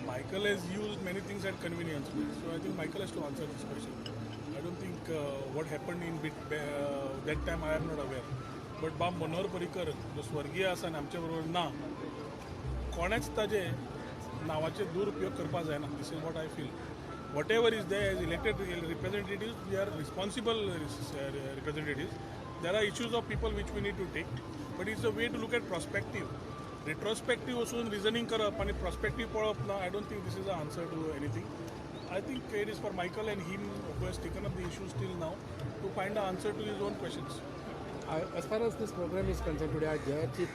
Michael has used many things at convenience, so I think Michael has to answer this question. I don't think what happened in that time I am not aware. But बाब मनोहर पर्रीकर जो स्वर्गीय आसा आनी आमचे बरोबर ना कोणेच ताजे नावाचे दुरुपयोग करपा जायना. This is what I feel. Whatever is they as elected representatives we are responsible representatives. There are issues of people which we need to take, but it's a way to look at prospective. Retrospective वचून reasoning करप आनी prospective पळप ना. I don't think this is a answer to anything. I think it is for Michael and him who has taken up the issue still now to find an answer to his own questions. As far as this program is concerned today, Chief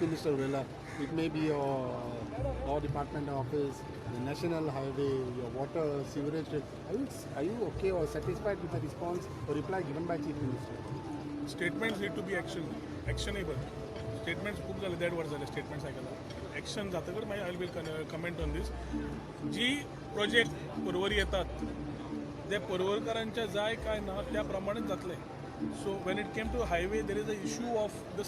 Minister Urela, it may be your department office, the national highway, your water, sewerage. Are you okay or satisfied with the response or reply given by Chief Minister? Statements need to be actionable. Statements खूप झाले, देड वर्ष झाले statements आयकला. Action जातकर मागीर I will comment on this. जी project Porvorim येतात ते पर्वरकारांच्या जाय काय ना त्या प्रमाणेच जातले. So when it came to highway there is a issue of the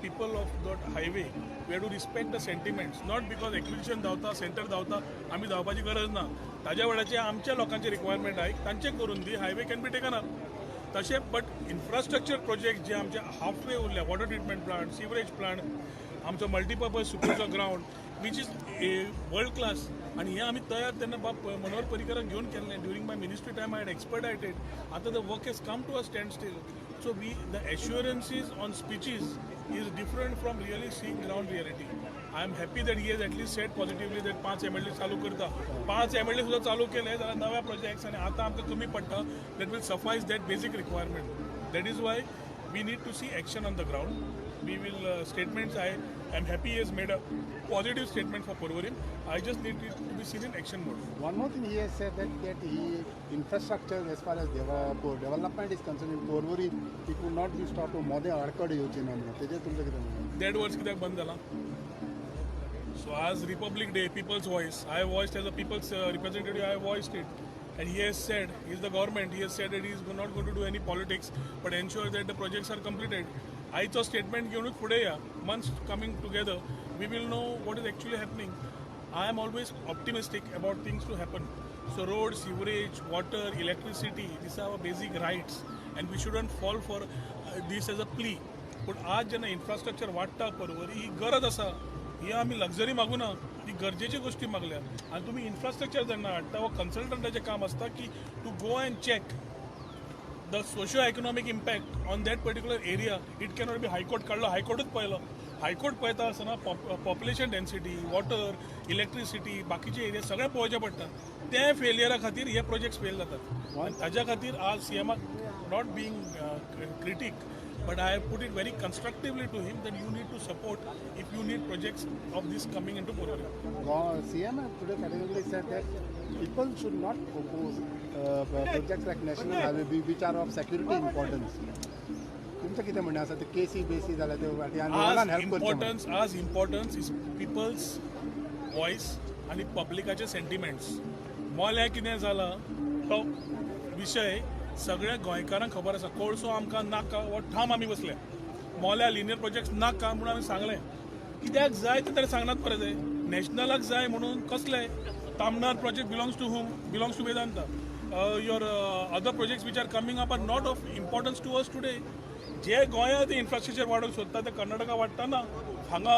people of that highway. We have to respect the sentiments, not because acquisition धांवता सेंटर धांवता आमी धांवपाची गरज ना. ताज्या वेळाचे आमच्या लोकांचे रिक्वायरमेंट आहे तांचे करून दी. Highway can be taken up तशें. बट इन्फ्रास्ट्रक्चर प्रोजेक्ट जे आमचे हाफवे उरल्या, water treatment plant, sewerage plant, आमचो मल्टीपर्पज सुपरचो ground which is world class. आणि हे आम्ही तयार तेन्ना बाब मनोहर पर्रीकराक घेवन केल्लें. During my ministry time I had expedited. आतां the work has come to a standstill. So the assurances on speeches is different from really seeing ground reality. I am happy that he has at least set positively that 5 MLD चालू करता. 5 MLD सुद्धा चालू केले जाल्यार नव्या projects आनी आतां आमकां कमी पडटा. That will suffice that basic requirement. That is why we need to see action on the ground. We will statements. I am happy he has made a positive statement for Porvorim. I just need it to be seen in action mode. One more thing, he has said that infrastructure as far as development is concerned in Porvorim, it will not be stopped. मोदे आडकड येवचे ना म्हणून तेजे तुमचे कितें म्हणणें? देड वर्स कित्याक बंद जाला? So as Republic Day, people's voice, I voiced as a people's representative, I voiced it. And he has said, he is the government, he has said that he is not going to do any politics, but ensure that the projects are completed. आयचो statement घेऊनच फुडें या. Months coming together we will know what is actually happening. I am always optimistic about things to happen. So road, sewerage, water, electricity, these are our basic rights and we shouldn't fall for these as a plea. पूण आज जेन्ना infrastructure वाडटा पर्वरी ही गरज आसा. ही आमी luxury मागूना, ही गरजेची गोष्टी मागल्या. आनी तुमी इन्फ्रास्ट्रक्चर जेन्ना हाडटा वो कन्सल्टंटाचें काम आसता की to go and check the socio-economic impact on that particular area. It cannot be High Court काढलो, High Courtच पळयलो. High Court पळयता आसतना पॉप्युलेशन डेन्सिटी, वॉटर, इलेक्ट्रिसिटी, बाकीचे एरिया सगळे पळोवचे पडटा. ते फेलियरा खातीर हे प्रोजेक्ट्स फेल जातात. आनी ताज्या खातीर आज सीएमाक not being critic, but I have put it very constructively to him that you need to support if you need projects of this coming into Porvorim. CM today categorically said that people should not oppose projects like national highway which are of security importance. तुमचं कितें म्हणणें आसा? ते केसी बेसी जाल्यार ते वाट्यान help करता. आज इम्पॉर्टन्स इज पिपल्स वॉयस आनी पब्लिकाचे सेंटिमेंट्स. मोल्या कितें जाला तो विशय सगळ्या गोंयकारांक खबर आसा. कोळसो आमकां नाका वो ठाम आमी बसले. मोल्या लिनियर प्रोजेक्ट्स नाका म्हणून आमी सांगलें. कित्याक जाय ते तरी सांगनात मरे ते. नॅशनलाक जाय म्हणून कसले? Tamnar project belongs to whom? Belongs to Vedanta. Your other projects which are coming up are not of importance to us today. जे गोंयांत इन्फ्रास्ट्रक्चर वाडोवंक सोदता ते कर्नाटका वाडटा ना. हांगा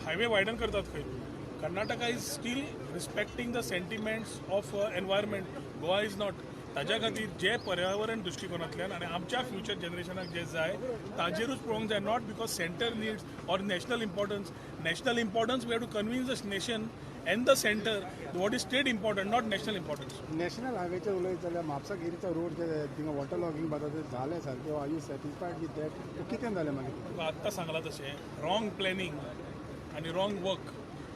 हायवे वायडन करतात खंय. Karnataka is steel respecting the sentiments of environment. Goa is not. ताज्या खातीर जे पर्यावरण दृश्टिकोनांतल्यान आनी आमच्या फ्युचर जनरेशनाक जे जाय ताजेरूच पळोवंक जाय. Not because centre needs or national importance. National importance we have to convince the nation and the centre what is state important, not national importance. National हायवेचेर उलयत जाल्यार म्हापसागिरीचो रोड जे थिंगा वॉटर लॉगिंग जाता ते झाले सारके. Are you satisfied with that? कितें जालें मागीर? आत्तां सांगलां तशें रॉंग प्लॅनिंग आनी wrong work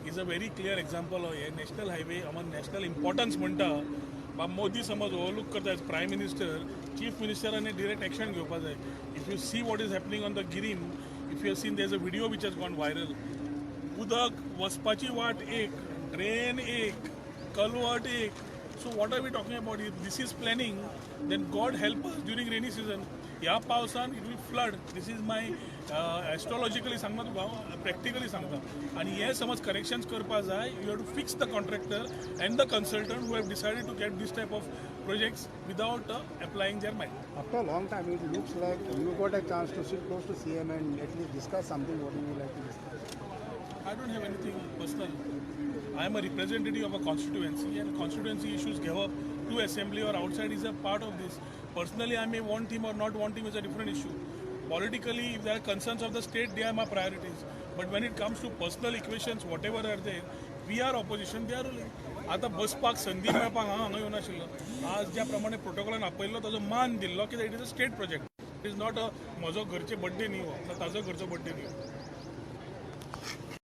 is a very clear example. हे नॅशनल हायवे आमकां नॅशनल इम्पॉर्टन्स म्हणटा. बा मोदी समज ओवरलूक करता एज प्रायम मिनिस्टर, चीफ मिनिस्टरांनी डिरेक्ट एक्शन घेवपा जाय. If you see what is happening on the Guirim, if you seen there is a video which has gone viral. उदक वचपाची वाट एक, ड्रेन एक, कलवट एक. So what are we talking about? If this is planning then God help us during rainy season. ह्या पावसान it will flood. This is my astrologically सांगता तुका प्रॅक्टिकली सांगता आनी हे समज करेक्शन्स करपा जाय you have to fix the contractor and the consultant who have decided to get this type of projects without applying their mind. After a long time, it looks like you got a chance to sit close to CM and at least discuss something what you would like to discuss. I don't have anything personal. I am a representative of a constituency and constituency issues give up to assembly or outside is a part of this. Personally, I may want him or not want him is a different issue. Politically, if there are concerns of the state, they are my priorities. But when it comes to personal equations, whatever are there, we are opposition, they are ruling. आता बसपाक संदी मेळपाक हांगा येवं नाशिल्लो आज ज्या प्रमाणे प्रोटोकॉलान आपयल्लो ताजो मान दिल्लो कित्याक it is a state project it is not a म्हजो घरचे बड्डे न्ही हो ताजो घरचो बड्डे न्ही